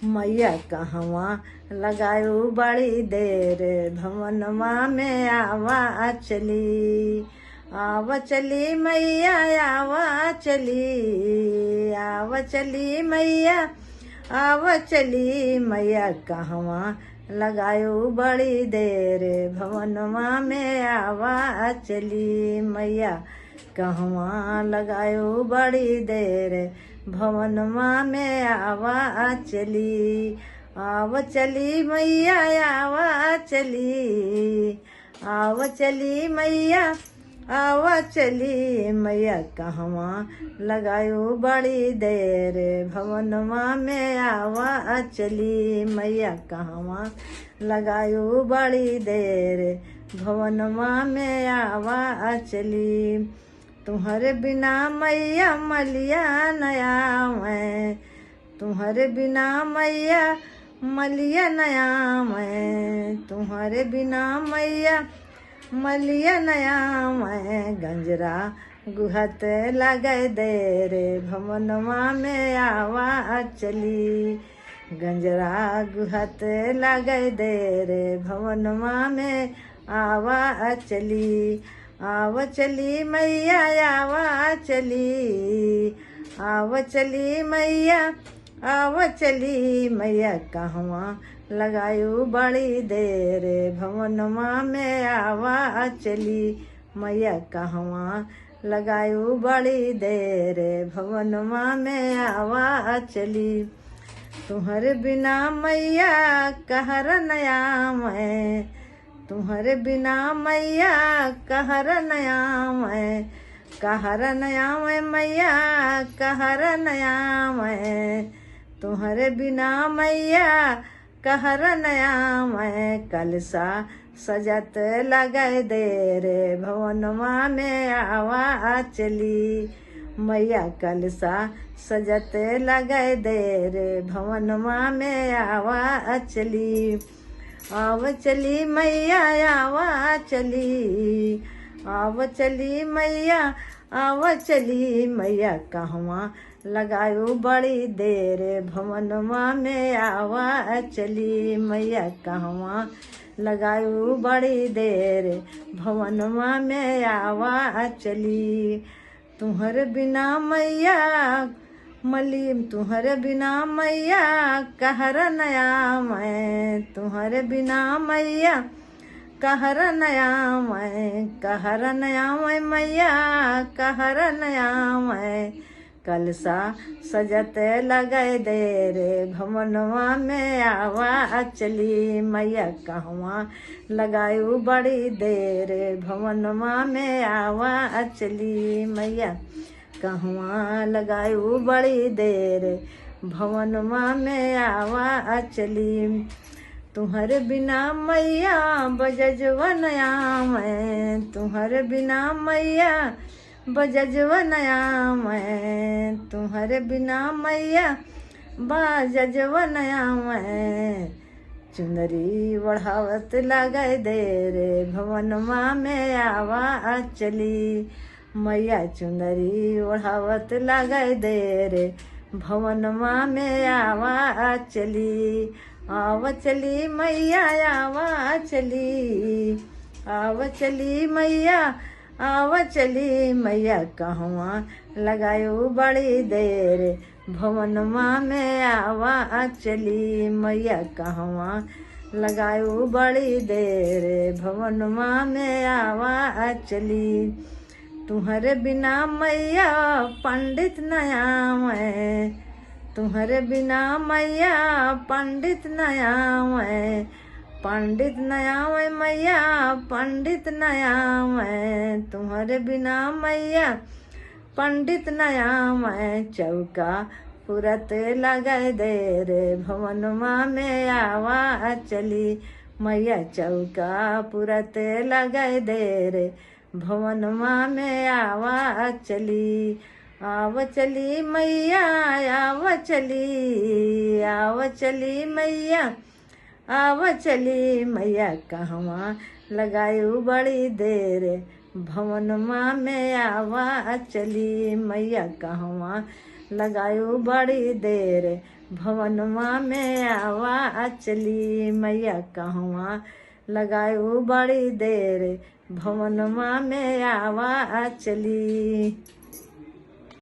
मैया कहवा लगायू बड़ी देर भवनमा में आवा चली। आवा चली मैया आवा चली, आवा चली मैया आवा चली। मैया कहवा लगायू बड़ी देर भवनमा में आवा चली। मैया कहवा लगायू बड़ी देर भवनमा में आवा चली। आवा चली मैया आवा चली, आवा चली मैया आवा चली। मैया कहवा लगायू बड़ी देर भवनमा में आवा चली। मैया कहवा लगायू बड़ी देर भवनमा में आवा चली। तुम्हारे बिना मैया मलिया नया मैं, तुम्हारे बिना मैया मलिया नया मैं, तुम्हारे बिना मैया मलिया नया मैं। गंजरा गुहत लगे देर भवनमा में आवा चली। गंजरा गुहत लगे देर भवनमा में आवा चली। आवा चली मैया आवा चली, आवा चली मैया आवा चली। मैया कहवा लगायू बड़ी देर भवनमा में आवा चली। मैया कहवा लगायू बड़ी देर भवनमा में आवा चली। तुम्हारे बिना मैया कहर नया मैं, तुम्हारे बिना मैया कहर नया मैं, कहर नया मैं मैया कहर नया मैं। तुम्हारे बिना मैया कहर नया मैं। कलसा सजत लगे देर भवनमा में आवा चली। मैया कलसा सजत लगे देर भवनमा में आवा चली। आवा चली मैया आवा चली, आवा चली मैया आवा चली। मैया कहवा लगायू बड़ी देर भवनमा में आवा चली। मैया कहवा लगायू बड़ी देर भवनमा में आवा चली। तुम्हारे बिना मैया मली, तुम्हारे बिना मैया कहर नया मैं, तुम्हारे बिना मैया कहर नया मैं, कहर नया मैं मैया कहर नया मैं। कलसा सजत लगे देर भवनमा में आवा चली। मैया कहवा लगायू बड़ी देर भवनमा में आवा चली। मैया कहवा लगायू बड़ी देर भवनमा में आवा चली। तुम्हारे बिना मैया बजजवा नया मैं, तुम्हारे बिना मैया बजजवा नया मैं, तुम्हारे बिना मैया बाजजवा नया मैं। चुनरी बढ़ावत लगे देर भवनमा में आवा चली। मैया चुनरी ओढ़ावत लगे देर भवनमा में आवा चली। आवा चली मैया आवा चली, आवा चली मैया आवा चली। मैया कहवा लगायू बड़ी देर भवनमा में आवा चली। मैया कहवा लगायू बड़ी देर भवनमा में आवा चली। तुम्हारे बिना मैया पंडित नया मैं, तुम्हारे बिना मैया पंडित नया मैं, पंडित नया मैं मैया पंडित नया मैं। तुम्हारे बिना मैया पंडित नया मैं। चौका पुरत लगे देर भवनमा में आवा चली। मैया चौका पुरत लगे देर भवनमा में आवा चली। आवा चली मैया आवा चली, आवा चली मैया आवा चली। मैया कहवा लगायू बड़ी देर भवनमा में आवा चली। मैया कहवा लगायू बड़ी देर भवनमा में आवा चली। मैया कहवा लगायू बड़ी देर भवनमा में आवा चली।